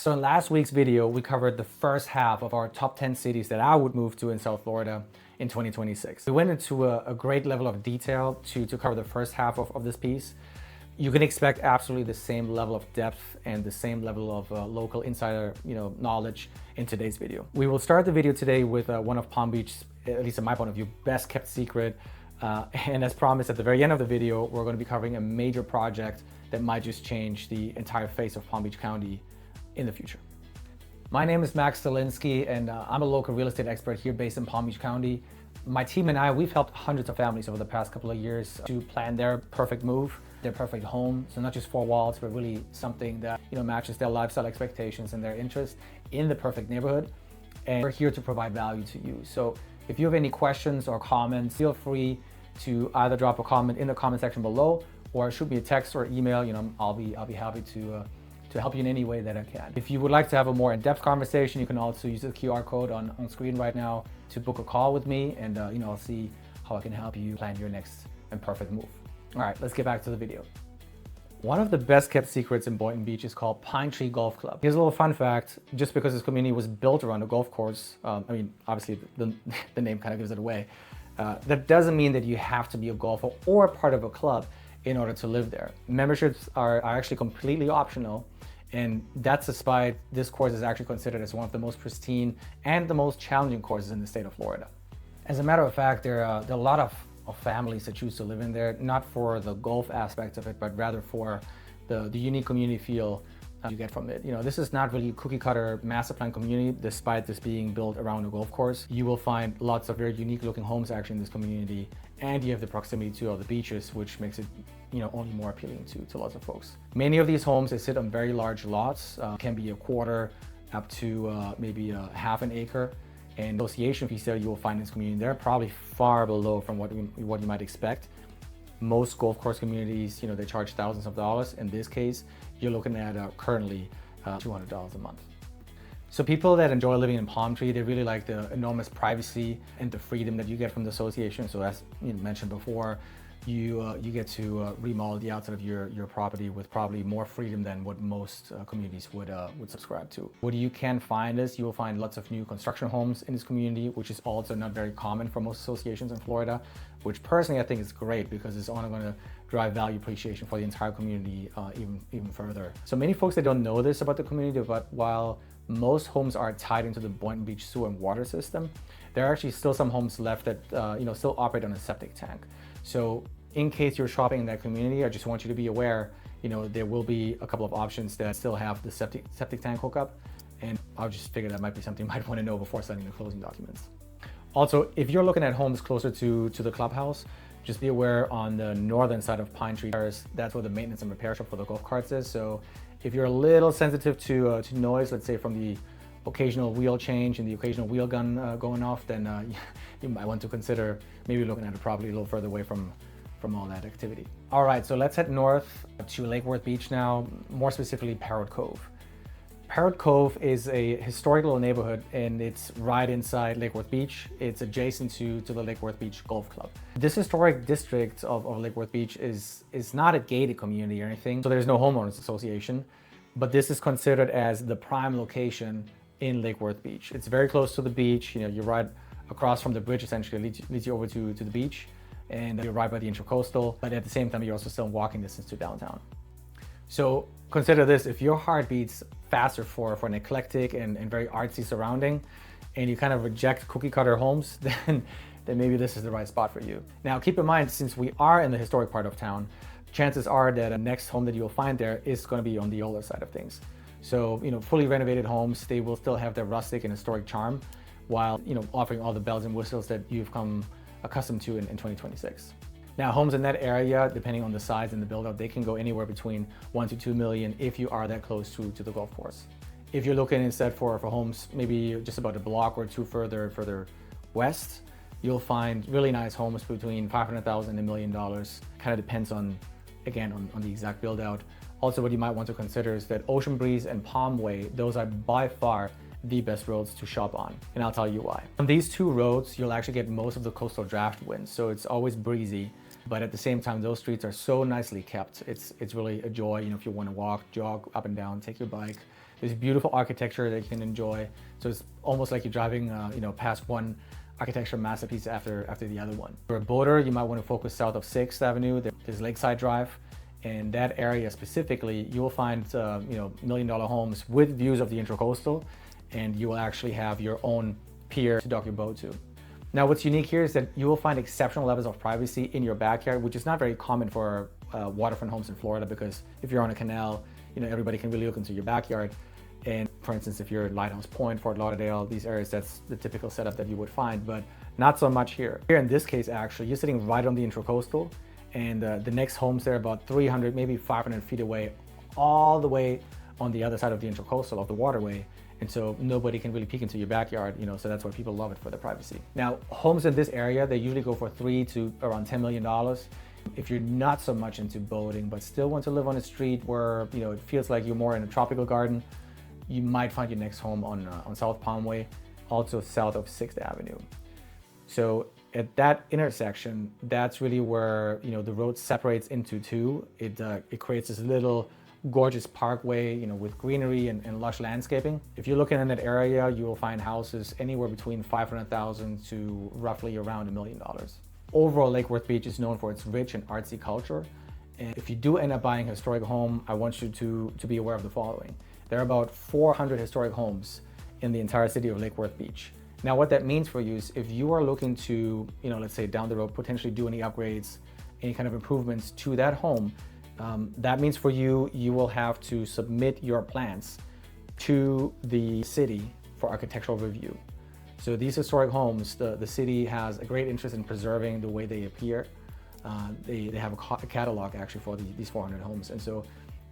So in last week's video, we covered the first half of our top 10 cities that I would move to in South Florida in 2026. We went into a great level of detail to cover the first half of this piece. You can expect absolutely the same level of depth and the same level of local insider knowledge in today's video. We will start the video today with one of Palm Beach's, at least in my point of view, best kept secret. And as promised, at the very end of the video, we're going to be covering a major project that might just change the entire face of Palm Beach County in the future. My name is Max Stalinsky, and I'm a local real estate expert here based in Palm Beach County. My team and I, we've helped hundreds of families over the past couple of years to plan their perfect move, their perfect home. So not just four walls, but really something that matches their lifestyle expectations and their interests in the perfect neighborhood. And we're here to provide value to you. So if you have any questions or comments, feel free to either drop a comment in the comment section below or shoot me a text or email. I'll be happy to help you in any way that I can. If you would like to have a more in-depth conversation, you can also use the QR code on screen right now to book a call with me, and I'll see how I can help you plan your next and perfect move. All right, let's get back to the video. One of the best kept secrets in Boynton Beach is called Pine Tree Golf Club. Here's a little fun fact: just because this community was built around a golf course, obviously the name kind of gives it away. That doesn't mean that you have to be a golfer or part of a club in order to live there. Memberships are actually completely optional. And that's despite this course is actually considered as one of the most pristine and the most challenging courses in the state of Florida. As a matter of fact, there are a lot of families that choose to live in there, not for the golf aspect of it, but rather for the unique community feel you get from it. This is not really a cookie cutter master plan community, despite this being built around a golf course. You will find lots of very unique looking homes actually in this community, and you have the proximity to all the beaches, which makes it only more appealing to lots of folks. Many of these homes, they sit on very large lots, can be a quarter up to maybe a half an acre. And association fees there you will find in this community, they're probably far below from what you might expect. Most golf course communities, they charge thousands of dollars. In this case, you're looking at currently $200 a month. So people that enjoy living in Palm Tree, they really like the enormous privacy and the freedom that you get from the association. So as mentioned before, you get to remodel the outside of your property with probably more freedom than what most communities would subscribe to. What you can find is you will find lots of new construction homes in this community, which is also not very common for most associations in Florida, which personally I think is great because it's only going to drive value appreciation for the entire community even further. So many folks, they don't know this about the community, but while most homes are tied into the Boynton Beach sewer and water system, there are actually still some homes left that still operate on a septic tank. So in case you're shopping in that community, I just want you to be aware, there will be a couple of options that still have the septic tank hookup. And I'll just figure that might be something you might want to know before signing the closing documents. Also, if you're looking at homes closer to the clubhouse, just be aware on the northern side of Pine Tree Terrace, that's where the maintenance and repair shop for the golf carts is. So if you're a little sensitive to noise, let's say from the occasional wheel change and the occasional wheel gun going off, then you might want to consider maybe looking at a property a little further away from all that activity. All right, so let's head north to Lake Worth Beach now, more specifically Parrot Cove. Parrot Cove is a historic little neighborhood, and it's right inside Lake Worth Beach. It's adjacent to the Lake Worth Beach Golf Club. This historic district of Lake Worth Beach is not a gated community or anything, so there's no homeowners association, but this is considered as the prime location in Lake Worth Beach. It's very close to the beach. You're right across from the bridge, essentially leads you over to the beach, and you're right by the Intracoastal, but at the same time, you're also still in walking distance to downtown. So consider this: if your heart beats faster for an eclectic and very artsy surrounding, and you kind of reject cookie cutter homes, then maybe this is the right spot for you. Now, keep in mind, since we are in the historic part of town, chances are that the next home that you'll find there is going to be on the older side of things. So, fully renovated homes, they will still have their rustic and historic charm, while, offering all the bells and whistles that you've come accustomed to in 2026. Now, homes in that area, depending on the size and the build-out, they can go anywhere between 1 to 2 million if you are that close to the golf course. If you're looking instead for homes maybe just about a block or two further west, you'll find really nice homes between $500,000 and $1 million. Kind of depends on the exact build-out. Also, what you might want to consider is that Ocean Breeze and Palm Way, those are by far the best roads to shop on, and I'll tell you why. On these two roads, you'll actually get most of the coastal draft winds, so it's always breezy, but at the same time, those streets are so nicely kept. It's really a joy, if you want to walk, jog up and down, take your bike. There's beautiful architecture that you can enjoy. So it's almost like you're driving, past one architecture masterpiece after the other one. For a boater, you might want to focus south of 6th Avenue. There's Lakeside Drive. In that area specifically, you will find, million-dollar homes with views of the Intracoastal, and you will actually have your own pier to dock your boat to. Now, what's unique here is that you will find exceptional levels of privacy in your backyard, which is not very common for waterfront homes in Florida, because if you're on a canal, everybody can really look into your backyard. And for instance, if you're at Lighthouse Point, Fort Lauderdale, these areas, that's the typical setup that you would find, but not so much here. Here in this case, actually, you're sitting right on the Intracoastal, and the next homes there about 300, maybe 500 feet away, all the way on the other side of the Intracoastal, of the waterway. And so nobody can really peek into your backyard, so that's why people love it, for the privacy. Now, homes in this area, they usually go for $3 to around $10 million. If you're not so much into boating, but still want to live on a street where, it feels like you're more in a tropical garden, you might find your next home on South Palmway, also south of 6th Avenue. So at that intersection, that's really where, the road separates into two. It creates this little gorgeous parkway, with greenery and lush landscaping. If you're looking in that area, you will find houses anywhere between $500,000 to roughly around $1 million. Overall, Lake Worth Beach is known for its rich and artsy culture. And if you do end up buying a historic home, I want you to be aware of the following. There are about 400 historic homes in the entire city of Lake Worth Beach. Now, what that means for you is if you are looking to, let's say down the road, potentially do any upgrades, any kind of improvements to that home, that means for you, you will have to submit your plans to the city for architectural review. So these historic homes, the city has a great interest in preserving the way they appear. They have a catalog actually for these 400 homes. And so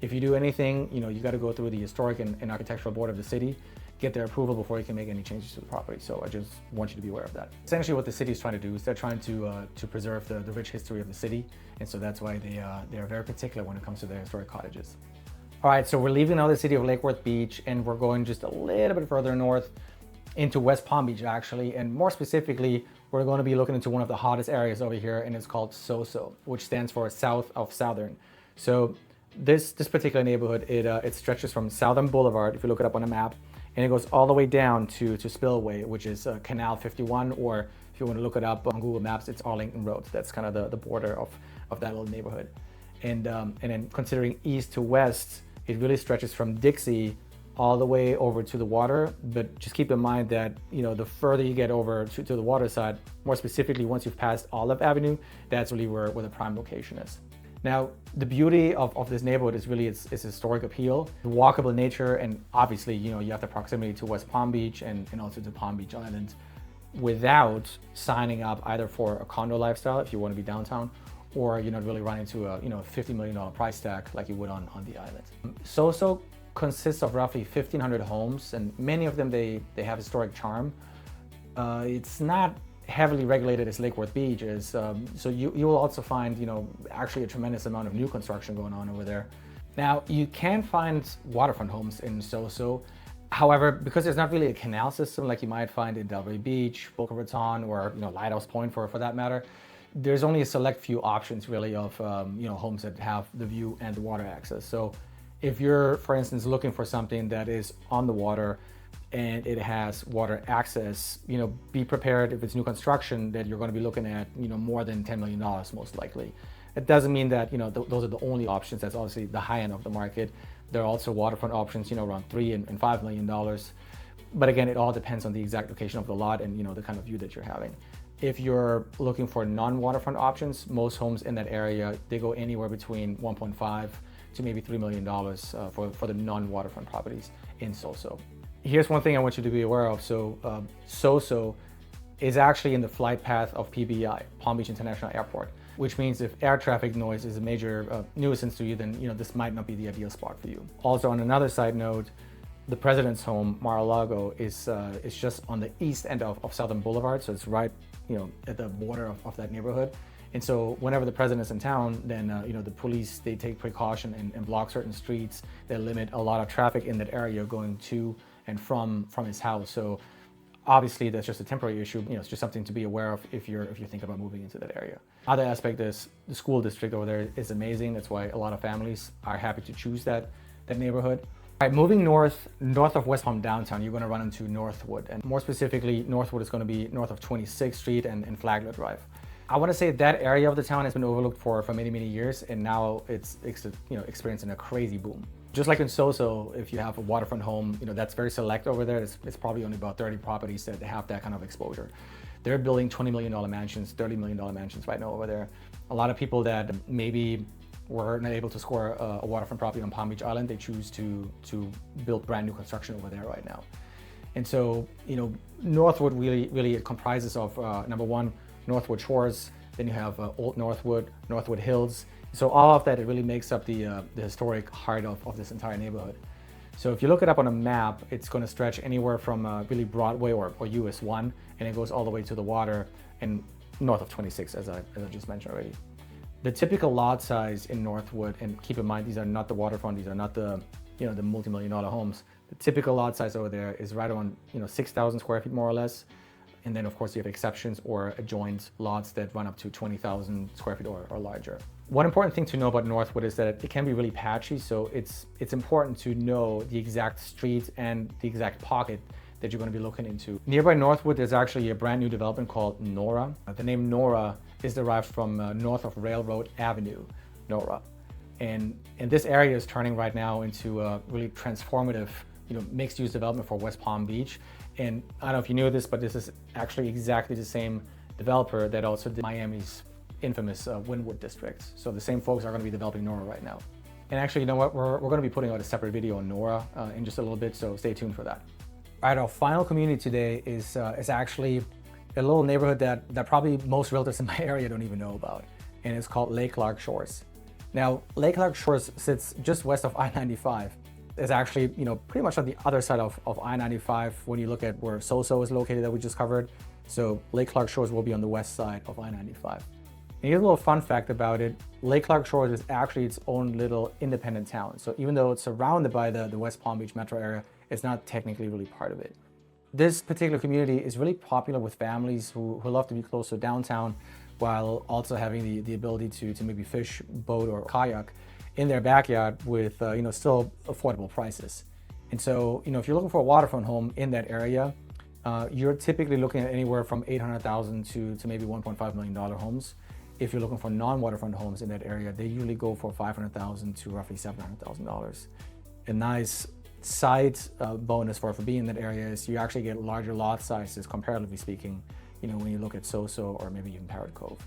if you do anything, you got to go through the Historic and Architectural Board of the city, get their approval before you can make any changes to the property. So I just want you to be aware of that. Essentially what the city is trying to do is they're trying to preserve the rich history of the city. And so that's why they are very particular when it comes to their historic cottages. All right, so we're leaving now the city of Lake Worth Beach, and we're going just a little bit further north into West Palm Beach actually. And more specifically, we're going to be looking into one of the hottest areas over here, and it's called SoSo, which stands for South of Southern. So this particular neighborhood, it stretches from Southern Boulevard, if you look it up on a map, and it goes all the way down to Spillway, which is Canal 51, or if you want to look it up on Google Maps, it's Arlington Road. That's kind of the border of that little neighborhood. And then considering east to west, it really stretches from Dixie all the way over to the water. But just keep in mind that, the further you get over to the water side, more specifically, once you've passed Olive Avenue, that's really where the prime location is. Now, the beauty of this neighborhood is really its historic appeal, the walkable nature, and obviously, you have the proximity to West Palm Beach and also to Palm Beach Island, without signing up either for a condo lifestyle if you want to be downtown, or you're not really running to a $50 million price tag like you would on the island. SoSo consists of roughly 1,500 homes, and many of them they have historic charm. It's not heavily regulated as Lake Worth Beach is, so you will also find actually a tremendous amount of new construction going on over there. Now, you can find waterfront homes in SoSo. However, because there's not really a canal system like you might find in Delray Beach, Boca Raton, or Lighthouse Point for that matter, there's only a select few options really of homes that have the view and the water access. So if you're, for instance, looking for something that is on the water and it has water access, be prepared if it's new construction that you're going to be looking at more than $10 million most likely. It doesn't mean that those are the only options. That's obviously the high end of the market. There are also waterfront options around $3 and $5 million. But again, it all depends on the exact location of the lot and the kind of view that you're having. If you're looking for non-waterfront options, most homes in that area, they go anywhere between 1.5 to maybe $3 million for the non-waterfront properties in SoSo. Here's one thing I want you to be aware of. So SoSo is actually in the flight path of PBI, Palm Beach International Airport, which means if air traffic noise is a major nuisance to you, then this might not be the ideal spot for you. Also, on another side note, the president's home, Mar-a-Lago, is just on the east end of Southern Boulevard, so it's right at the border of that neighborhood. And so whenever the president's in town, then the police, they take precaution and block certain streets. They limit a lot of traffic in that area going to and from his house. So obviously that's just a temporary issue. It's just something to be aware of if you're thinking about moving into that area. Other aspect is the school district over there is amazing. That's why a lot of families are happy to choose that neighborhood. All right, moving north of West Palm downtown, you're going to run into Northwood, and more specifically, Northwood is going to be north of 26th Street and Flagler Drive. I want to say that area of the town has been overlooked for many, many years, and now it's experiencing a crazy boom. Just like in SoSo, if you have a waterfront home, that's very select over there. It's probably only about 30 properties that have that kind of exposure. They're building $20 million mansions, $30 million mansions right now over there. A lot of people that maybe were not able to score a waterfront property on Palm Beach Island, they choose to build brand new construction over there right now. And so, Northwood really it comprises of number one, Northwood Shores, then you have Old Northwood, Northwood Hills. So all of that, it really makes up the historic heart of this entire neighborhood. So if you look it up on a map, it's going to stretch anywhere from really Broadway or US 1, and it goes all the way to the water and north of 26, as I just mentioned already. The typical lot size in Northwood, and keep in mind, these are not the waterfront, these are not the the multi-million-dollar homes. The typical lot size over there is right around 6,000 square feet more or less. And then of course you have exceptions or adjoined lots that run up to 20,000 square feet or larger. One important thing to know about Northwood is that it can be really patchy, so it's important to know the exact street and the exact pocket that you're going to be looking into. Nearby Northwood, there's actually a brand new development called Nora. The name Nora is derived from north of Railroad Avenue, Nora. And this area is turning right now into a really transformative mixed-use development for West Palm Beach. And I don't know if you knew this, but this is actually exactly the same developer that also did Miami's infamous Wynwood district. So the same folks are going to be developing Nora right now. And actually, you know what? We're going to be putting out a separate video on Nora in just a little bit, so stay tuned for that. All right, our final community today is actually a little neighborhood that probably most realtors in my area don't even know about, and it's called Clarke Shores. Now, Clarke Shores sits just west of I-95. It's actually, pretty much on the other side of I-95 when you look at where SoSo is located that we just covered. So Clarke Shores will be on the west side of I-95. And here's a little fun fact about it. Clarke Shores is actually its own little independent town. So even though it's surrounded by the West Palm Beach metro area, it's not technically really part of it. This particular community is really popular with families who love to be close to downtown while also having the ability to maybe fish, boat, or kayak in their backyard with still affordable prices. And so if you're looking for a waterfront home in that area, you're typically looking at anywhere from $800,000 to maybe $1.5 million homes. If you're looking for non-waterfront homes in that area, they usually go for $500,000 to roughly $700,000. A nice side bonus for being in that area is you actually get larger lot sizes, comparatively speaking, when you look at SoSo or maybe even Parrot Cove.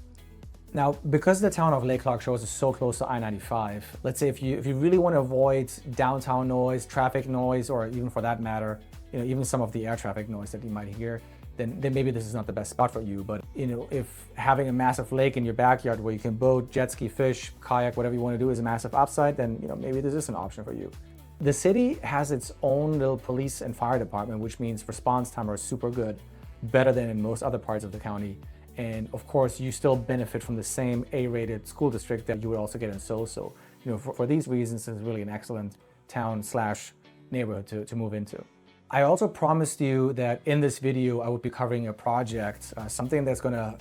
Now, because the town of Clarke Shores is so close to I-95, let's say if you really want to avoid downtown noise, traffic noise, or even for that matter, even some of the air traffic noise that you might hear, then maybe this is not the best spot for you. But if having a massive lake in your backyard where you can boat, jet ski, fish, kayak, whatever you want to do is a massive upside, then maybe this is an option for you. The city has its own little police and fire department, which means response time are super good, better than in most other parts of the county. And of course, you still benefit from the same A-rated school district that you would also get in SoSo. For these reasons, it's really an excellent town/neighborhood to move into. I also promised you that in this video, I would be covering a project, something that's gonna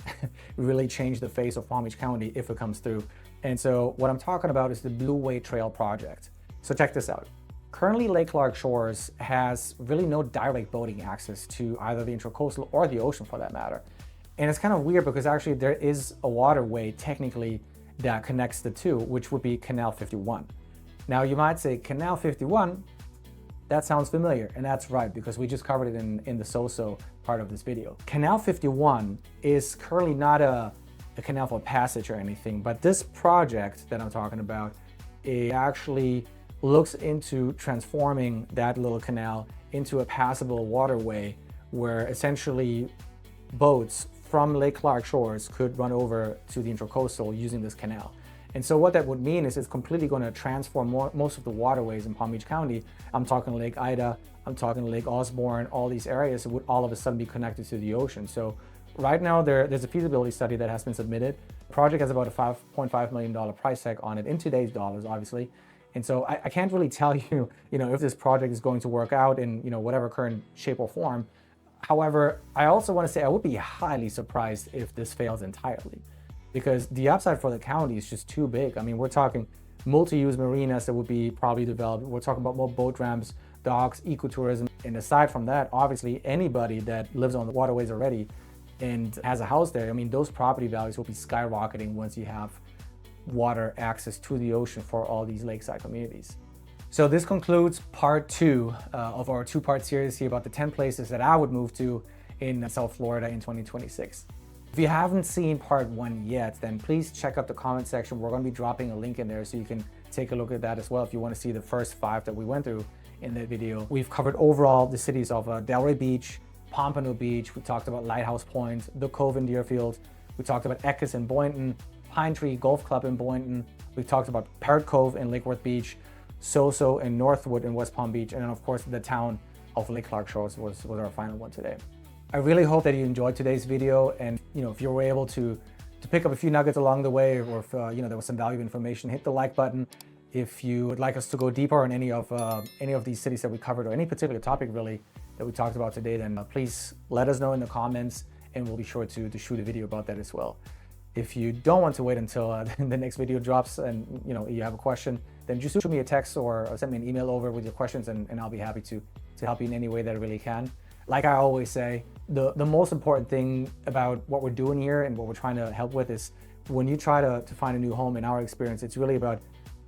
really change the face of Palm Beach County if it comes through. And so what I'm talking about is the Blue Way Trail project. So check this out. Currently, Clarke Shores has really no direct boating access to either the intracoastal or the ocean for that matter. And it's kind of weird because actually there is a waterway technically that connects the two, which would be Canal 51. Now you might say, Canal 51, that sounds familiar, and that's right, because we just covered it in the SoSo part of this video. Canal 51 is currently not a canal for passage or anything, but this project that I'm talking about, it actually looks into transforming that little canal into a passable waterway where essentially boats from Clarke Shores could run over to the intracoastal using this canal. And so what that would mean is it's completely going to transform most of the waterways in Palm Beach County. I'm talking Lake Ida, I'm talking Lake Osborne, all these areas would all of a sudden be connected to the ocean. So right now there's a feasibility study that has been submitted. The project has about a $5.5 million price tag on it in today's dollars, obviously. And so I can't really tell you, if this project is going to work out in, whatever current shape or form. However, I also want to say I would be highly surprised if this fails entirely, because the upside for the county is just too big. I mean, we're talking multi-use marinas that would be probably developed. We're talking about more boat ramps, docks, ecotourism. And aside from that, obviously anybody that lives on the waterways already and has a house there, I mean, those property values will be skyrocketing once you have water access to the ocean for all these lakeside communities. So this concludes part 2 of our 2-part series here about the 10 places that I would move to in South Florida in 2026. If you haven't seen part 1 yet, then please check out the comment section. We're going to be dropping a link in there so you can take a look at that as well if you want to see the first 5 that we went through in that video. We've covered overall the cities of Delray Beach, Pompano Beach. We talked about Lighthouse Point, the Cove in Deerfield. We talked about Eckes in Boynton, Pine Tree Golf Club in Boynton. We talked about Parrot Cove in Lake Worth Beach, SoSo and Northwood in West Palm Beach, and then of course the town of Lake Clarke Shores was our final one today. I really hope that you enjoyed today's video, and if you were able to pick up a few nuggets along the way, or if there was some valuable information, hit the like button. If you would like us to go deeper on any of these cities that we covered, or any particular topic really that we talked about today, then please let us know in the comments, and we'll be sure to shoot a video about that as well. If you don't want to wait until the next video drops and you have a question, then just shoot me a text or send me an email over with your questions, and I'll be happy to help you in any way that I really can. Like I always say, the most important thing about what we're doing here and what we're trying to help with is when you try to find a new home, in our experience, it's really about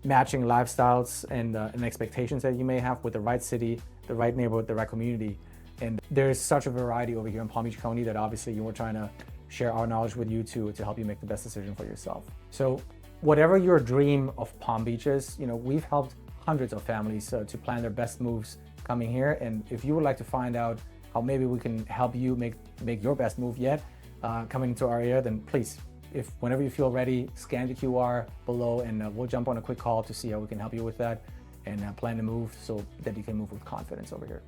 matching lifestyles and expectations that you may have with the right city, the right neighborhood, the right community. And there's such a variety over here in Palm Beach County that obviously we're trying to share our knowledge with you to help you make the best decision for yourself. So whatever your dream of Palm Beach is, we've helped hundreds of families to plan their best moves coming here. And if you would like to find out how maybe we can help you make your best move yet coming into our area, then please, whenever you feel ready, scan the QR below, and we'll jump on a quick call to see how we can help you with that and plan to move so that you can move with confidence over here.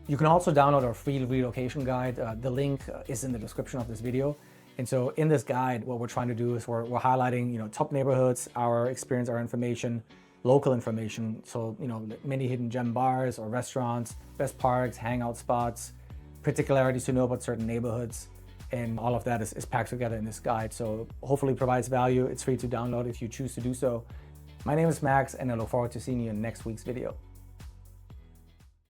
You can also download our free relocation guide. The link is in the description of this video. And so in this guide, what we're trying to do is we're highlighting top neighborhoods, our experience, our information, local information. So many hidden gem bars or restaurants, best parks, hangout spots, particularities to know about certain neighborhoods, and all of that is packed together in this guide. So hopefully it provides value. It's free to download if you choose to do so. My name is Max, and I look forward to seeing you in next week's video.